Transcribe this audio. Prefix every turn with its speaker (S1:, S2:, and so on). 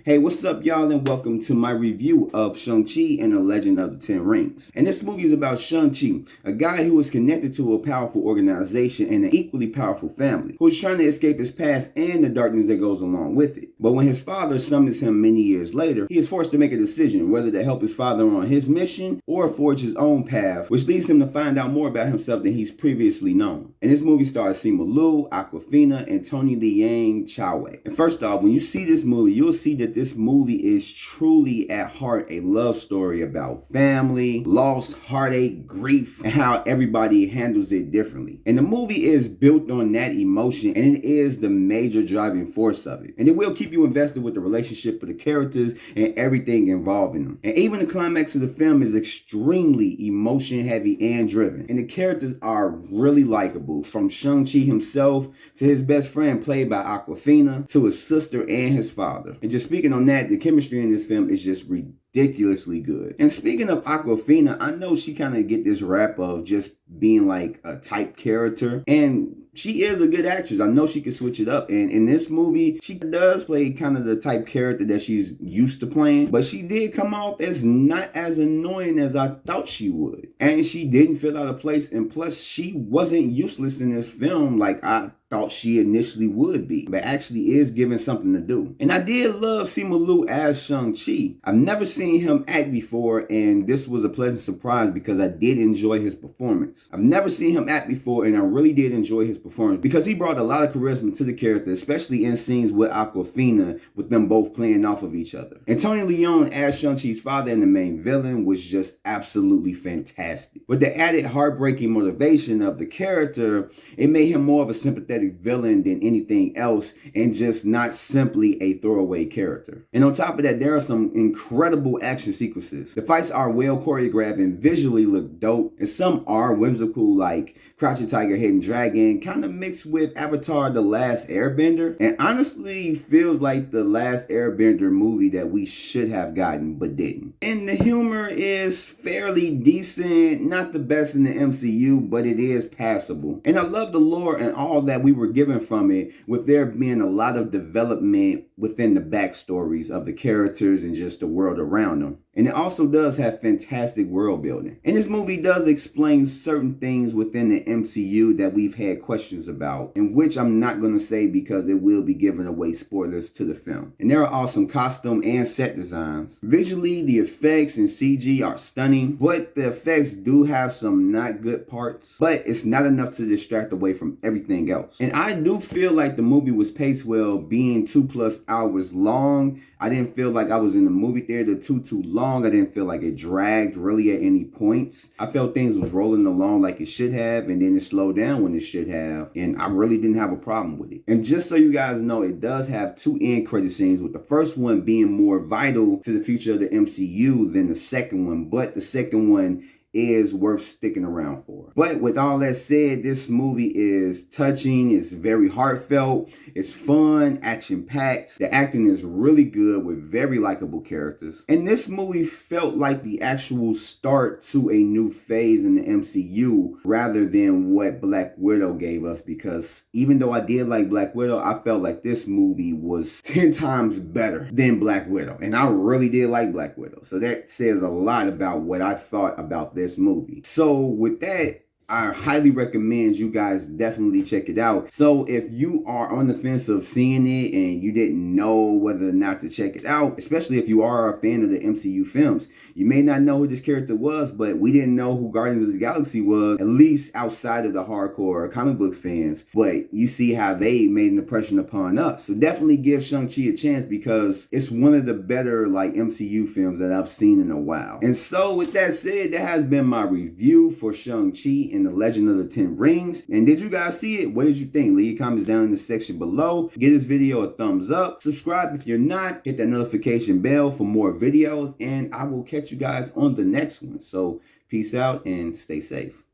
S1: Hey, what's up, y'all, and welcome to my review of Shang-Chi and the Legend of the Ten Rings. And this movie is about Shang-Chi, a guy who is connected to a powerful organization and an equally powerful family, who is trying to escape his past and the darkness that goes along with it. But when his father summons him many years later, he is forced to make a decision whether to help his father on his mission or forge his own path, which leads him to find out more about himself than he's previously known. And this movie stars Simu Liu, Awkwafina, and Tony Leung Chau. And first off, when you see this movie, you'll see that this movie is truly at heart a love story about family, loss, heartache, grief, and how everybody handles it differently. And the movie is built on that emotion, and it is the major driving force of it. And it will keep you invested with the relationship of the characters and everything involving them. And even the climax of the film is extremely emotion heavy and driven. And the characters are really likable, from Shang-Chi himself to his best friend played by Awkwafina to his sister and his father. And just speaking on that, the chemistry in this film is just ridiculously good. And speaking of Awkwafina, I know she kind of get this rap of just being like a type character, and she is a good actress. I know she can switch it up, and in this movie she does play kind of the type character that she's used to playing, but she did come off as not as annoying as I thought she would, and she didn't feel out of place, and plus she wasn't useless in this film like I thought she initially would be, but actually is given something to do. And I did love Simu Liu as Shang-Chi. I've never seen him act before, and this was a pleasant surprise because I did enjoy his performance. I've never seen him act before, and I really did enjoy his performance because he brought a lot of charisma to the character, especially in scenes with Awkwafina, with them both playing off of each other. And Tony Leung as Shang-Chi's father and the main villain was just absolutely fantastic. With the added heartbreaking motivation of the character, it made him more of a sympathetic villain than anything else, and just not simply a throwaway character. And on top of that, there are some incredible action sequences. The fights are well choreographed and visually look dope, and some are whimsical, like Crouching Tiger, Hidden Dragon, kind of mixed with Avatar: The Last Airbender, and honestly feels like the last Airbender movie that we should have gotten but didn't. And the humor is fairly decent, not the best in the MCU, but it is passable. And I love the lore and all that we were given from it, with there being a lot of development within the backstories of the characters and just the world around them. And it also does have fantastic world building. And this movie does explain certain things within the MCU that we've had questions about, in which I'm not going to say because it will be giving away spoilers to the film. And there are awesome costume and set designs. Visually, the effects and CG are stunning, but the effects do have some not good parts, but it's not enough to distract away from everything else. And I do feel like the movie was paced well, being 2+ hours long. I didn't feel like I was in the movie theater too long. I didn't feel like it dragged really at any points. I felt things was rolling along like it should have, and then it slowed down when it should have, and I really didn't have a problem with it. And just so you guys know, it does have 2 end credit scenes, with the first one being more vital to the future of the MCU than the second one, but the second one is worth sticking around for. But with all that said, this movie is touching, it's very heartfelt, it's fun, action-packed. The acting is really good with very likable characters. And this movie felt like the actual start to a new phase in the MCU rather than what Black Widow gave us, because even though I did like Black Widow, I felt like this movie was 10 times better than Black Widow. And I really did like Black Widow. So that says a lot about what I thought about this movie. So with that, I highly recommend you guys definitely check it out. So if you are on the fence of seeing it and you didn't know whether or not to check it out, especially if you are a fan of the MCU films, you may not know who this character was, but we didn't know who Guardians of the Galaxy was, at least outside of the hardcore comic book fans. But you see how they made an impression upon us. So definitely give Shang-Chi a chance, because it's one of the better like MCU films that I've seen in a while. And so with that said, that has been my review for Shang-Chi and the Legend of the Ten Rings. And did you guys see it? What did you think? Leave your comments down in the section below. Give this video a thumbs up. Subscribe if you're not. Hit that notification bell for more videos. And I will catch you guys on the next one. So peace out and stay safe.